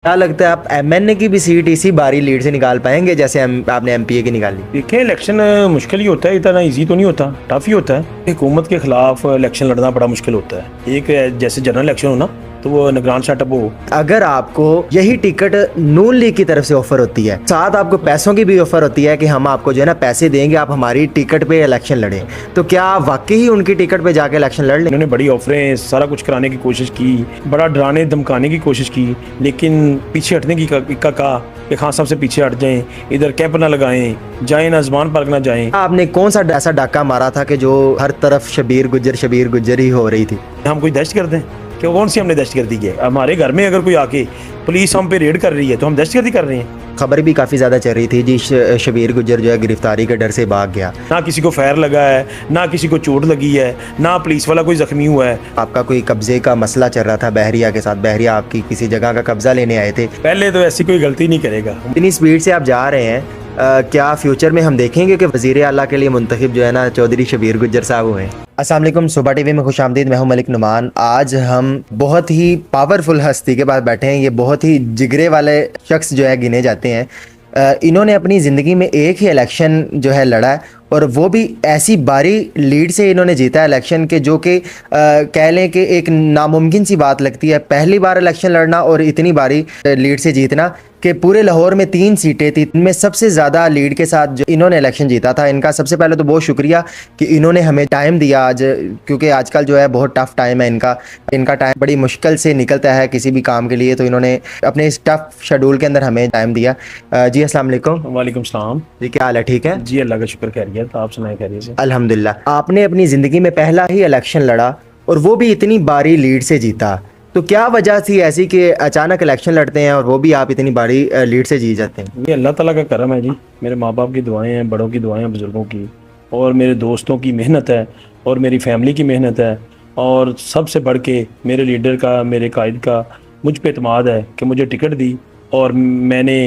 क्या लगता है आप एमएनए की भी सीट इसी बारी लीड से निकाल पाएंगे जैसे आपने एमपीए की निकाली? देखिए, इलेक्शन मुश्किल ही होता है, इतना इजी तो नहीं होता, टफ ही होता है। हुकूमत के खिलाफ इलेक्शन लड़ना बड़ा मुश्किल होता है। एक जैसे जनरल इलेक्शन हो ना, तो वो निगरान सेटअप हो। अगर आपको यही टिकट नून लीग की तरफ से ऑफर होती है, साथ आपको पैसों की भी ऑफर होती है कि हम आपको जो है ना पैसे देंगे, आप हमारी टिकट पे इलेक्शन लड़ें, तो क्या आप वाकई ही उनकी टिकट पे जाके इलेक्शन लड़ लें? उन्होंने बड़ी ऑफरें सारा कुछ कराने की कोशिश की, बड़ा डराने धमकाने की कोशिश की, लेकिन पीछे हटने की कहा कि खान साहब से पीछे हट जाएं, इधर कैंप ना लगाएं, जाएं ना ज़बान पार्क ना जाएं। आपने कौन सा ऐसा डाका मारा था कि जो हर तरफ शबीर गुज्जर ही हो रही थी? हम कोई दहशत गर्द हैं? क्यों, कौन सी हमने दहशतगर्दी की है? हमारे घर में अगर कोई आके पुलिस हम पे रेड कर रही है तो हम दहशतगर्दी कर रहे हैं? खबर भी काफ़ी ज़्यादा चल रही थी जी, शबीर गुज्जर जो है गिरफ्तारी के डर से भाग गया। ना किसी को फायर लगा है, ना किसी को चोट लगी है, ना पुलिस वाला कोई जख्मी हुआ है। आपका कोई कब्जे का मसला चल रहा था बहरिया के साथ, बहरिया आपकी किसी जगह का कब्जा लेने आए थे। पहले तो ऐसी कोई गलती नहीं करेगा। इतनी स्पीड से आप जा रहे हैं, क्या फ्यूचर में हम देखेंगे कि वज़ीर आला के लिए मुंतखब जो है ना चौधरी शबीर गुज्जर साहब हुए हैं? अस्सलाम वालेकुम, सुबह टीवी में खुशामदीद। मैं हूं मलिक नुमान। आज हम बहुत ही पावरफुल हस्ती के पास बैठे हैं। ये बहुत ही जिगरे वाले शख्स जो है गिने जाते हैं। इन्होंने अपनी ज़िंदगी में एक ही इलेक्शन जो है लड़ा है, और वो भी ऐसी भारी लीड से इन्होंने जीता है इलेक्शन के, जो कि कह लें कि एक नामुमकिन सी बात लगती है। पहली बार इलेक्शन लड़ना और इतनी भारी लीड से जीतना कि पूरे लाहौर में 3 सीटें थी, इनमें सबसे ज़्यादा लीड के साथ जो इन्होंने इलेक्शन जीता था। इनका सबसे पहले तो बहुत शुक्रिया कि इन्होंने हमें टाइम दिया आज, क्योंकि आजकल जो है बहुत टफ़ टाइम है इनका टाइम बड़ी मुश्किल से निकलता है किसी भी काम के लिए, तो इन्होंने अपने इस टफ़ शेड्यूल के अंदर हमें टाइम दिया। जी अस्सलाम वालेकुम। वालेकुम सलाम जी, क्या हाल है? ठीक है जी, अल्लाह का शुक्र, खैरियत। आप सुनाए खैरियत से? अल्हम्दुलिल्लाह। आपने अपनी ज़िंदगी में पहला ही इलेक्शन लड़ा और वो भी इतनी भारी लीड से जीता, तो क्या वजह थी ऐसी कि अचानक इलेक्शन लड़ते हैं और वो भी आप इतनी बड़ी लीड से जीत जाते हैं? ये अल्लाह ताला का करम है जी। मेरे माँ बाप की दुआएं हैं, बड़ों की दुआएं हैं, बुज़ुर्गों की, और मेरे दोस्तों की मेहनत है, और मेरी फैमिली की मेहनत है, और सबसे बढ़ के मेरे लीडर का, मेरे कायद का मुझ पे एतमाद है कि मुझे टिकट दी, और मैंने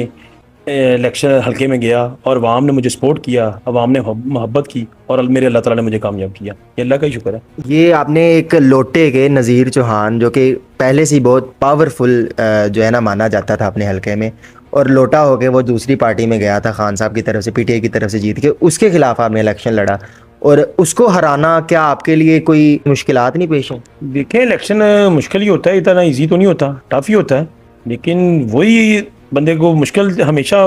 इलेक्शन हल्के में गया, और अवाम ने मुझे सपोर्ट किया, अवाम ने मोहब्बत की, और मेरे अल्लाह ताला ने मुझे कामयाब किया। ये अल्लाह का ही शुक्र है। ये आपने एक लोटे के नज़ीर चौहान, जो कि पहले से ही बहुत पावरफुल जो है ना माना जाता था अपने हलके में, और लोटा होके वो दूसरी पार्टी में गया था खान साहब की तरफ से, पीटीआई की तरफ से जीत के, उसके खिलाफ आपने इलेक्शन लड़ा और उसको हराना क्या आपके लिए कोई मुश्किलात नहीं पेश है? देखिए, इलेक्शन मुश्किल ही होता है, इतना इजी तो नहीं होता, टफ ही होता है, लेकिन वही बंदे को हमेशा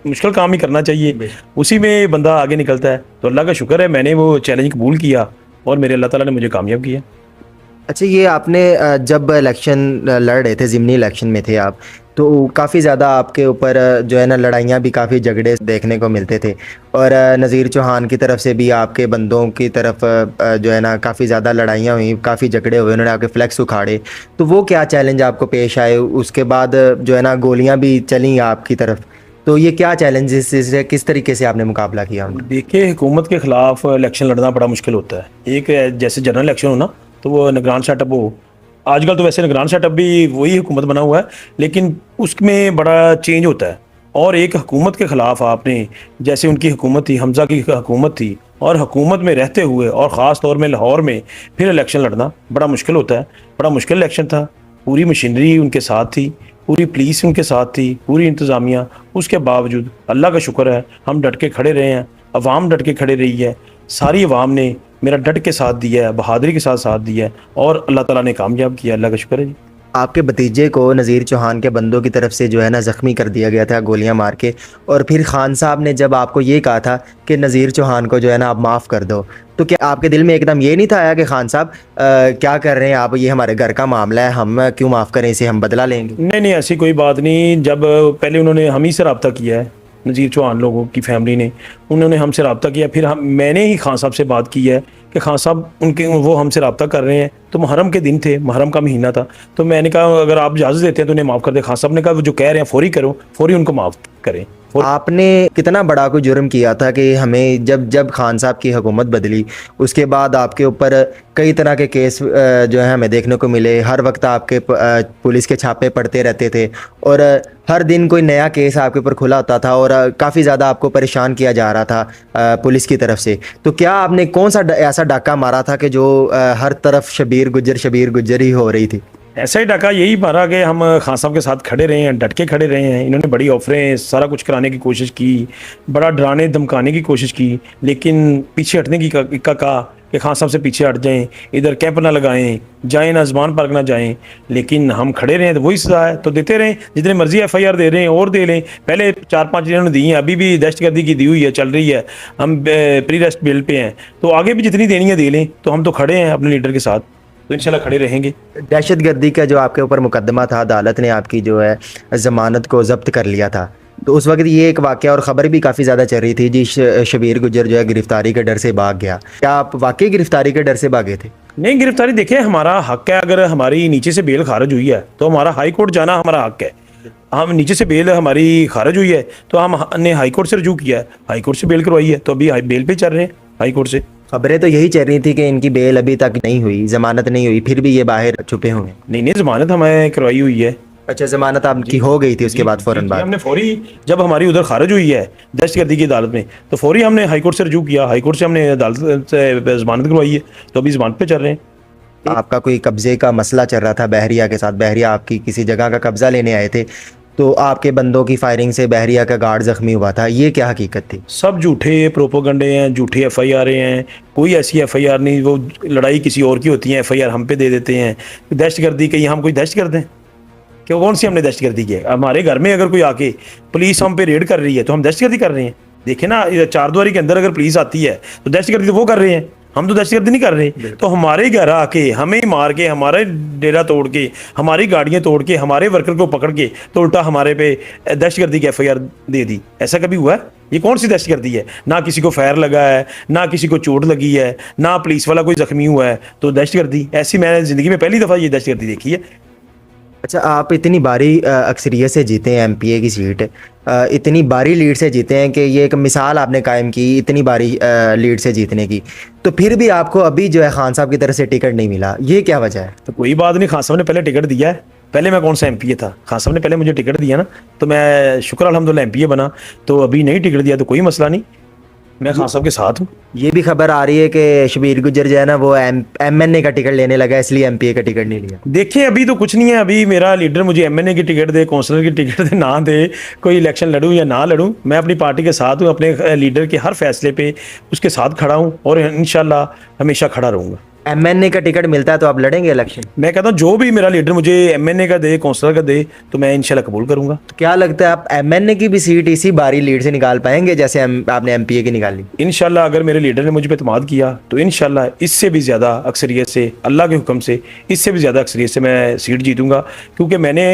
मुश्किल काम ही करना चाहिए, उसी में बंदा आगे निकलता है। तो अल्लाह का शुक्र है, मैंने वो चैलेंज कबूल किया और मेरे अल्लाह ताला ने मुझे कामयाब किया। अच्छा, ये आपने जब इलेक्शन लड़ रहे थे, ज़िमनी इलेक्शन में थे आप, तो काफ़ी ज़्यादा आपके ऊपर जो है ना लड़ाइयाँ भी, काफ़ी झगड़े देखने को मिलते थे, और नज़ीर चौहान की तरफ से भी आपके बंदों की तरफ जो है ना काफ़ी ज़्यादा लड़ाइयाँ हुई, काफ़ी झगड़े हुए, उन्होंने आपके फ्लैक्स उखाड़े। तो वो क्या चैलेंज आपको पेश आए? उसके बाद जो है ना गोलियाँ भी चली आपकी तरफ, तो ये क्या चैलेंजेस से किस तरीके से आपने मुकाबला किया? देखिए, हुकूमत के खिलाफ इलेक्शन लड़ना बड़ा मुश्किल होता है। एक जैसे जनरल इलेक्शन हो ना, तो वो निगरान सेटअप हो। आजकल तो वैसे निगरान सेटअप भी वही हुकूमत बना हुआ है, लेकिन उसमें बड़ा चेंज होता है। और एक हुकूमत के ख़िलाफ़ आपने, जैसे उनकी हुकूमत थी, हमज़ा की हुकूमत थी, और हुकूमत में रहते हुए और ख़ास तौर में लाहौर में फिर इलेक्शन लड़ना बड़ा मुश्किल होता है। बड़ा मुश्किल इलेक्शन था। पूरी मशीनरी उनके साथ थी, पूरी पुलिस उनके साथ थी, पूरी इंतज़ामिया। उसके बावजूद अल्लाह का शुक्र है, हम डट के खड़े रहे हैं, अवाम डट के खड़े रही है, सारी अवाम ने मेरा डट के साथ दिया है, बहादुरी के साथ दिया है, और अल्लाह ताला ने कामयाब किया। अल्लाह का शुक्र है जी। आपके भतीजे को नज़ीर चौहान के बंदों की तरफ से जो है ना ज़ख्मी कर दिया गया था गोलियां मार के, और फिर खान साहब ने जब आपको ये कहा था कि नज़ीर चौहान को जो है ना आप माफ़ कर दो, तो क्या आपके दिल में एकदम ये नहीं था आया कि खान साहब क्या कर रहे हैं आप, ये हमारे घर का मामला है, हम क्यों माफ़ करें इसे, हम बदला लेंगे? नहीं, ऐसी कोई बात नहीं। जब पहले उन्होंने हम ही से रब्ता किया है, नज़ीर चौहान लोगों की फैमिली ने, उन्होंने हमसे रब्ता किया, फिर मैंने ही खान साहब से बात की है कि खान साहब वो हमसे रब्ता कर रहे हैं। तो मुहर्रम के दिन थे, मुहर्रम का महीना था, तो मैंने कहा अगर आप इजाज़त देते हैं तो उन्हें माफ़ कर दे। खान साहब ने कहा वो जो कह रहे हैं फौरी करो, फौरी उनको माफ़ करें। आपने कितना बड़ा कोई जुर्म किया था कि हमें जब खान साहब की हुकूमत बदली, उसके बाद आपके ऊपर कई तरह के केस जो है हमें देखने को मिले, हर वक्त आपके पुलिस के छापे पड़ते रहते थे, और हर दिन कोई नया केस आपके ऊपर खुला होता था, और काफ़ी ज़्यादा आपको परेशान किया जा रहा था पुलिस की तरफ से। तो क्या आपने कौन सा ऐसा डाका मारा था कि जो हर तरफ शबीर गुज्जर ही हो रही थी? ऐसा ही डाका यही मारा कि हम खान साहब के साथ खड़े रहे हैं, डट के खड़े रहे हैं। इन्होंने बड़ी ऑफरें सारा कुछ कराने की कोशिश की, बड़ा डराने धमकाने की कोशिश की, लेकिन पीछे हटने की कहा कि खान साहब से पीछे हट जाएं, इधर कैंप ना लगाएं, जाएं ना ज़बान पार्क ना जाएं। लेकिन हम खड़े रहें तो वही सज़ा है, तो देते रहें, जितने मर्जी FIR दे रहे हैं और दे लें। पहले 4-5 इन्होंने दी हैं, अभी भी दहशतगर्दी की दी हुई है, चल रही है, हम प्री रेस्ट बिल पे हैं, तो आगे भी जितनी देनी है दे लें। तो हम तो खड़े हैं अपने लीडर के साथ, तो इंशाल्लाह खड़े रहेंगे। दहशतगर्दी का जो आपके ऊपर मुकदमा था, अदालत ने आपकी जो है ज़मानत को ज़ब्त कर लिया था, तो उस वक्त ये एक वाक़या और ख़बर भी काफ़ी ज़्यादा चल रही थी जी, शबीर गुज्जर जो है गिरफ़्तारी के डर से भाग गया। क्या आप वाकई गिरफ़्तारी के डर से भागे थे? नहीं, गिरफ्तारी देखें हमारा हक है। अगर हमारी नीचे से बेल खारिज हुई है तो हमारा हाई कोर्ट जाना हमारा हक है। हम नीचे से बेल हमारी खारिज हुई है तो हमने हाई कोर्ट से रजू किया है, हाई कोर्ट से बेल करवाई है, तो अभी बेल पे चल रहे हैं हाई कोर्ट से। खबरें तो यही चल रही थी कि इनकी बेल अभी तक नहीं हुई, ज़मानत नहीं हुई, फिर भी ये बाहर छुपे हुए हैं। नहीं, ज़मानत हमें करवाई हुई है। अच्छा, ज़मानत आपकी हो गई थी उसके बाद फ़ौरन बाद? हमने फौरी, जब हमारी उधर खारिज हुई है दहशतगर्दी की अदालत में, तो फौरी हमने हाई कोर्ट से रजू किया, हाई कोर्ट से हमने अदालत से ज़मानत करवाई है, तो अभी ज़मानत पे चल रहे हैं। आपका कोई कब्जे का मसला चल रहा था बहरिया के साथ, बहरिया आपकी किसी जगह का कब्जा लेने आए थे, तो आपके बंदों की फायरिंग से बहरिया का गार्ड ज़ख्मी हुआ था, ये क्या हकीकत थी? सब झूठे प्रोपोगंडे हैं, झूठे FIR हैं, कोई ऐसी FIR नहीं। वो लड़ाई किसी और की होती है, FIR हम पे दे देते हैं। दहशतगर्दी कहीं हम कोई दहशतगर्द हैं? क्यों, कौन सी हमने दहशतगर्दी की है? हमारे घर में अगर कोई आके पुलिस हम पे रेड कर रही है तो हम दहशतगर्दी कर रहे हैं? देखे ना, चारद्वारी के अंदर अगर पुलिस आती है तो दहशतगर्दी तो वो कर रहे हैं, हम तो दहशतगर्दी नहीं कर रहे। तो हमारे घर आके हमें ही मार के, हमारे डेरा तोड़ के, हमारी गाड़ियां तोड़ के, हमारे वर्कर को पकड़ के, तो उल्टा हमारे पे दहशतगर्दी की FIR दे दी। ऐसा कभी हुआ है? ये कौन सी दहशतगर्दी है? ना किसी को फायर लगा है, ना किसी को चोट लगी है, ना पुलिस वाला कोई जख्मी हुआ है, तो दहशतगर्दी ऐसी मैंने ज़िंदगी में पहली दफ़ा ये दहशतगर्दी देखी है। अच्छा, आप इतनी बारी अक्सरियत से जीते हैं MPA की सीट, इतनी बारी लीड से जीते हैं कि ये एक मिसाल आपने कायम की इतनी बारी लीड से जीतने की, तो फिर भी आपको अभी जो है खान साहब की तरफ से टिकट नहीं मिला, ये क्या वजह है? तो कोई बात नहीं, खान साहब ने पहले टिकट दिया है। पहले मैं कौन सा MPA था? खान साहब ने पहले मुझे टिकट दिया ना, तो मैं शुक्र अल्हम्दुलिल्लाह MPA बना। तो अभी नहीं टिकट दिया तो कोई मसला नहीं, मैं खान साहब के साथ हूँ। ये भी खबर आ रही है कि शबीर गुज्जर जो है ना वो MNA का टिकट लेने लगा, इसलिए MPA का टिकट नहीं लिया। देखिए अभी तो कुछ नहीं है, अभी मेरा लीडर मुझे MNA की टिकट दे, कौंसलर की टिकट दे, ना दे, कोई इलेक्शन लड़ूं या ना लड़ूं, मैं अपनी पार्टी के साथ हूँ, अपने लीडर के हर फैसले पे उसके साथ खड़ा हूँ और इंशाल्लाह हमेशा खड़ा रहूँगा। MNA का टिकट मिलता है तो आप लड़ेंगे इलेक्शन? मैं कहता हूँ जो भी मेरा लीडर मुझे MNA का दे, कौंसलर का दे, तो मैं इंशाल्लाह कबूल करूँगा। तो क्या लगता है आप MNA की भी सीट इसी बारी लीड से निकाल पाएंगे जैसे आपने MPA की निकाली? इंशाल्लाह अगर मेरे लीडर ने मुझ पर एतमाद किया तो इंशाल्लाह इससे भी ज़्यादा अक्सरियत से, अल्लाह के हुक्म से, इससे भी ज़्यादा अक्सरियत से मैं सीट जीतूंगा। क्योंकि मैंने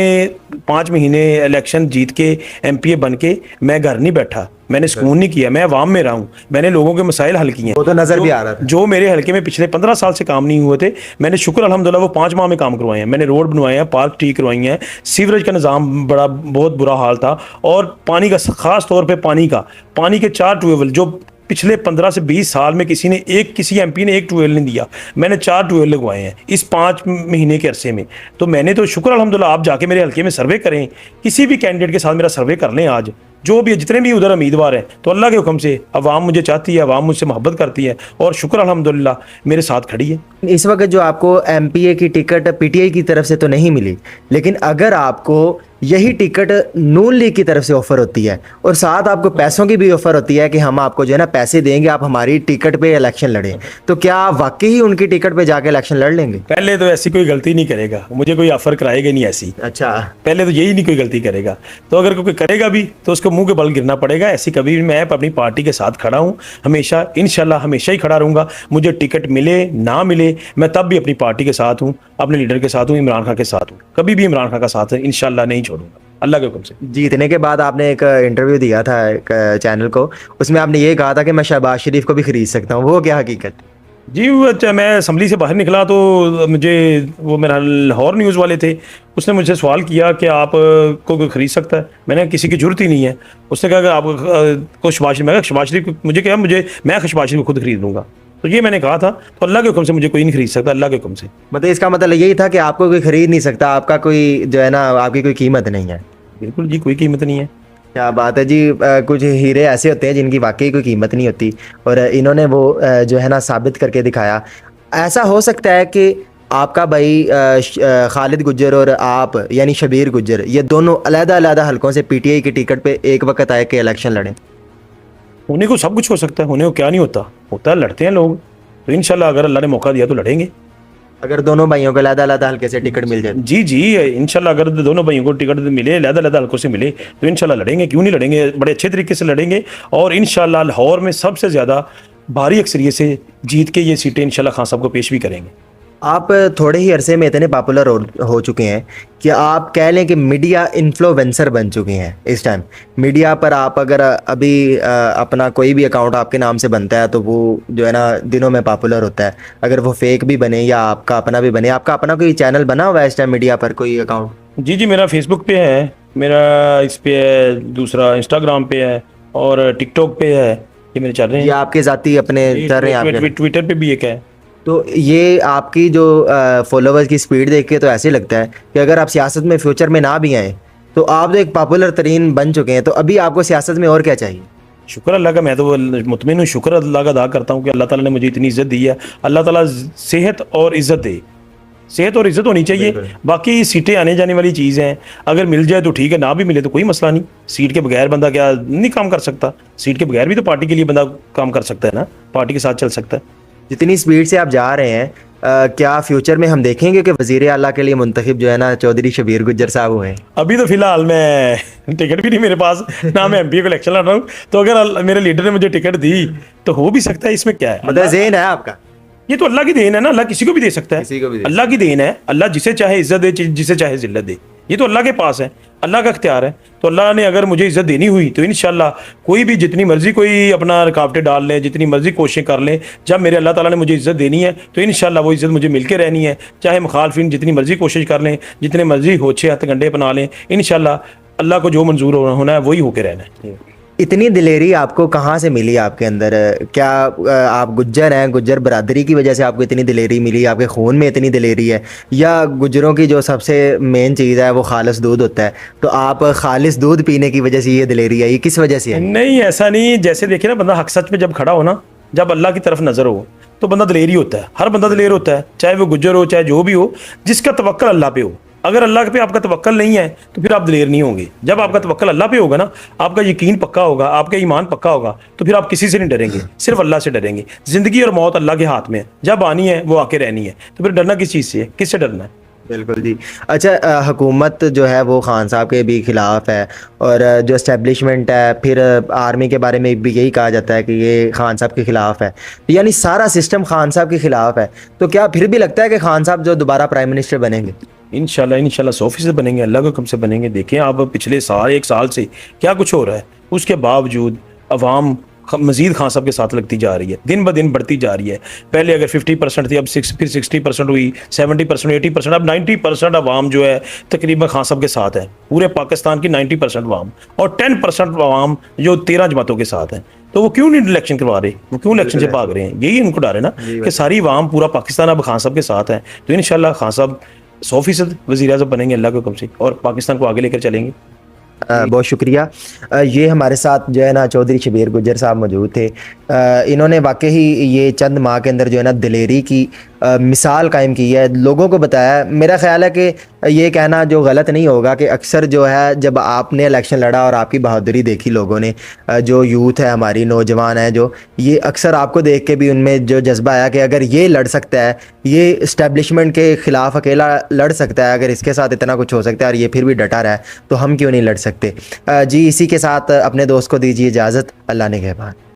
5 महीने इलेक्शन जीत के MPA बन के मैं घर नहीं बैठा, मैंने सुकून नहीं किया, मैं अवाम में रहा हूँ, मैंने लोगों के मसाइल हल किए हैं। वो तो नजर भी आ रहा था। जो मेरे हल्के में पिछले 15 साल से काम नहीं हुए थे, मैंने शुक्र अल्हम्दुलिल्लाह वो 5 माह में काम करवाए हैं। मैंने रोड बनवाए हैं, पार्क ठीक करवाई हैं, सीवरेज का निज़ाम बहुत बुरा हाल था, और पानी का, ख़ास तौर पर पानी के 4 ट्यूबवेल जो पिछले 15 से 20 साल में किसी MP ने 1 ट्यूबवेल नहीं दिया, मैंने 4 ट्यूबवेल लगवाए हैं इस 5 महीने के अरसे में। तो मैंने तो शुक्र अल्हम्दुलिल्लाह, आप जाके मेरे हल्के में सर्वे करें, किसी भी कैंडिडेट के साथ मेरा सर्वे कर लें, आज जो भी जितने भी उधर उम्मीदवार हैं, तो अल्लाह के हुक्म से अवाम मुझे चाहती है, अवाम मुझसे मोहब्बत करती है और शुक्र अल्हम्दुलिल्लाह मेरे साथ खड़ी है। इस वक्त जो आपको MPA की टिकट PTI की तरफ से तो नहीं मिली, लेकिन अगर आपको यही टिकट नून लीग की तरफ से ऑफर होती है और साथ आपको पैसों की भी ऑफर होती है कि हम आपको जो है ना पैसे देंगे, आप हमारी टिकट पे इलेक्शन लड़ें, तो क्या आप वाकई ही उनकी टिकट पे जाके इलेक्शन लड़ लेंगे? पहले तो ऐसी कोई गलती नहीं करेगा, मुझे कोई ऑफर कराएगा नहीं ऐसी। अच्छा, पहले तो यही नहीं कोई गलती करेगा, तो अगर कोई करेगा भी तो उसको मुंह के बल गिरना पड़ेगा। ऐसी कभी भी मैं अपनी पार्टी के साथ खड़ा हूँ, हमेशा इंशाल्लाह हमेशा ही खड़ा रहूंगा। मुझे टिकट मिले ना मिले, मैं तब भी अपनी पार्टी के साथ हूँ, अपने लीडर के साथ हूँ, इमरान खान के साथ हूँ, कभी भी इमरान खान का साथ इंशाल्लाह नहीं छोड़ूंगा, अल्लाह के हुक्म से। जीतने के बाद आपने एक इंटरव्यू दिया था एक चैनल को, उसमें आपने ये कहा था कि मैं शहबाज शरीफ को भी खरीद सकता हूँ, वो क्या हकीकत? जी, मैं असम्बली से बाहर निकला तो मुझे वो मेरा लाहौर न्यूज़ वाले थे, उसने मुझसे सवाल किया कि आप को खरीद सकता है। मैंने किसी की जरूरत ही नहीं है। उसने कहा कि आप को शहबाज, मैं शहबाज शरीफ मुझे क्या, मैं शहबाज शरीफ को खुद खरीद लूँगा। तो ये मैंने कहा था, तो अल्लाह के हुक्म से मुझे कोई नहीं खरीद सकता, अल्लाह के हुक्म से। मतलब इसका मतलब यही था कि आपको कोई खरीद नहीं सकता, आपका कोई जो है ना, आपकी कोई कीमत नहीं है? बिल्कुल जी, कोई कीमत नहीं है। क्या बात है जी। कुछ हीरे ऐसे होते हैं जिनकी वाकई कोई कीमत नहीं होती, और इन्होंने वो जो है ना साबित करके दिखाया। ऐसा हो सकता है कि आपका भाई खालिद गुज्जर और आप यानी शबीर गुज्जर, ये दोनों अलग-अलग हलकों से पीटीआई की टिकट पे एक वक्त आए कि इलेक्शन लड़ें। होने को सब कुछ हो सकता है, होने को क्या नहीं होता, होता है, लड़ते हैं लोग। तो इंशाल्लाह अगर अल्लाह ने मौका दिया तो लड़ेंगे। अगर दोनों भाइयों को अलग-अलग हलके से टिकट मिल जाए जी जी, इंशाल्लाह अगर दोनों भाइयों को टिकट मिले, अलग-अलग हलकों से मिले, तो इंशाल्लाह लड़ेंगे, क्यों नहीं लड़ेंगे, बड़े अच्छे तरीके से लड़ेंगे। और इंशाल्लाह लाहौर में सबसे ज़्यादा भारी अक्सरियत से जीत के ये सीटें इंशाल्लाह खान साहब को पेश भी करेंगे। आप थोड़े ही अरसे में इतने पॉपुलर हो चुके हैं कि आप कह लें कि मीडिया इन्फ्लुएंसर बन चुके हैं इस टाइम। मीडिया पर आप अगर अभी अपना कोई भी अकाउंट आपके नाम से बनता है तो वो जो है ना दिनों में पॉपुलर होता है, अगर वो फेक भी बने या आपका अपना भी बने। आपका अपना कोई चैनल बना हुआ है इस टाइम मीडिया पर, कोई अकाउंट? जी जी, मेरा फेसबुक पे है, मेरा इस पे है, दूसरा इंस्टाग्राम पे है और टिकटॉक पे है, ये मेरे चल रहे ये हैं। आपके ज़ाती अपने चल रहे हैं आपके? ट्विटर पे भी एक है। तो ये आपकी जो फॉलोवर्स की स्पीड देख के तो ऐसे लगता है कि अगर आप सियासत में फ्यूचर में ना भी आए तो आप तो एक पॉपुलर तरीन बन चुके हैं, तो अभी आपको सियासत में और क्या चाहिए? शुक्र अल्लाह का, मैं तो मुतमिन हूँ, शुक्र अल्लाह का अदा करता हूँ कि अल्लाह ताला ने मुझे इतनी इज्जत दी है। अल्लाह ताला सेहत और इज्जत दे, सेहत और इज्जत होनी चाहिए। बाकी सीटें आने जाने वाली चीज़ हैं, अगर मिल जाए तो ठीक है, ना भी मिले तो कोई मसला नहीं। सीट के बगैर बंदा क्या नहीं काम कर सकता? सीट के बगैर भी तो पार्टी के लिए बंदा काम कर सकता है ना, पार्टी के साथ चल सकता है। जितनी स्पीड से आप जा रहे हैं, क्या फ्यूचर में हम देखेंगे कि वज़ीर आला के लिए मुंतखब जो है ना चौधरी शबीर गुज्जर साहब हुए हैं? अभी तो फिलहाल मैं टिकट भी नहीं मेरे पास, ना मैं एमपी को इलेक्शन लड़ रहा हूँ, तो अगर मेरे लीडर ने मुझे टिकट दी तो हो भी सकता है, इसमें क्या है। मतलब ज़हन है आपका? ये तो अल्लाह की देन है ना, अल्लाह किसी को भी दे सकता है, किसी को भी दे अल्लाह की देन है। अल्लाह जिसे चाहे इज्जत दे, जिसे चाहे जिल्लत दे, ये तो अल्लाह के पास है, अल्लाह का इख्तियार है। तो अल्लाह ने अगर मुझे इज्जत देनी हुई तो इंशाल्लाह कोई भी जितनी मर्जी कोई अपना रुकावटें डाल ले, जितनी मर्जी कोशिशें कर ले, जब मेरे अल्लाह ताला ने मुझे इज्जत देनी है तो इंशाल्लाह वो इज्जत मुझे मिलके रहनी है। चाहे मुखालफिन जितनी मर्जी कोशिश कर लें, जितने मर्जी होछे हथकंडे अपना लें, इंशाल्लाह अल्लाह को जो मंजूर होना है वही होके रहना है। इतनी दिलेरी आपको कहाँ से मिली आपके अंदर? क्या आप गुज्जर हैं, गुज्जर बरादरी की वजह से आपको इतनी दिलेरी मिली, आपके खून में इतनी दिलेरी है, या गुज्जरों की जो सबसे मेन चीज़ है वो खालिस दूध होता है, तो आप खालिस दूध पीने की वजह से ये दिलेरी आई, किस वजह से है? नहीं, ऐसा नहीं। जैसे देखिए ना, बंदा हक सच में जब खड़ा हो ना, जब अल्लाह की तरफ नजर हो तो बंदा दिलेरी होता है। हर बंदा दिलेर होता है, चाहे वो गुज्जर हो चाहे जो भी हो, जिसका तवक्कल अल्लाह पे हो। अगर अल्लाह पे आपका तवक्कल नहीं है तो फिर आप दिलेर नहीं होंगे। जब आपका तवक्कल अल्लाह पे होगा ना, आपका यकीन पक्का होगा, आपका ईमान पक्का होगा, तो फिर आप किसी से नहीं डरेंगे, सिर्फ अल्लाह से डरेंगे। जिंदगी और मौत अल्लाह के हाथ में है, जब आनी है वो आके रहनी है, तो फिर डरना किस चीज़ से है, किससे डरना है? बिल्कुल जी। अच्छा, हुकूमत जो है वो खान साहब के भी ख़िलाफ़ है, और जो इस्टेब्लिशमेंट है, फिर आर्मी के बारे में भी यही कहा जाता है कि ये खान साहब के ख़िलाफ़ है, यानी सारा सिस्टम खान साहब के ख़िलाफ़ है। तो क्या फिर भी लगता है कि खान साहब जो दोबारा प्राइम मिनिस्टर बनेंगे? इंशाल्लाह 100% बनेंगे, अल्लाह के हुक्म से बनेंगे। देखें आप पिछले साल, एक साल से क्या कुछ हो रहा है, उसके बावजूद अवाम मजीद खान साहब के साथ लगती जा रही है, दिन ब दिन बढ़ती जा रही है। पहले अगर 50% थी, अब फिर 60% हुई, 70%, 80%, अब 90% अवाम जो है तकरीबन खान साहब के साथ है। पूरे पाकिस्तान की 90% अवाम, और 10% अवाम जो 13 जमातों के साथ है। तो वो क्यों नहीं इलेक्शन करवा रहे, वो क्यों इलेक्शन से भाग रहे हैं? यही उनको डर है ना कि सारी अवाम, पूरा पाकिस्तान अब खान साहब के साथ है। तो इंशाल्लाह खान साहब 100% वज़ीर आज़म बनेंगे अल्लाह के हुक्म से, और पाकिस्तान को आगे लेकर चलेंगे। बहुत शुक्रिया। ये हमारे साथ जो है ना चौधरी शबीर गुज्जर साहब मौजूद थे। इन्होंने वाकई ही ये चंद माह के अंदर जो है ना दिलेरी की मिसाल कायम की है, लोगों को बताया। मेरा ख्याल है कि ये कहना जो गलत नहीं होगा कि अक्सर जो है जब आपने इलेक्शन लड़ा और आपकी बहादुरी देखी लोगों ने, जो यूथ है हमारी, नौजवान है जो, ये अक्सर आपको देख के भी उनमें जो जज्बा आया कि अगर ये लड़ सकता है, ये इस्टेब्लिशमेंट के ख़िलाफ़ अकेला लड़ सकता है, अगर इसके साथ इतना कुछ हो सकता है और ये फिर भी डटा रहा है, तो हम क्यों नहीं लड़ सकते। जी, इसी के साथ अपने दोस्त को दीजिए इजाज़त। अल्लाह ने कहबान।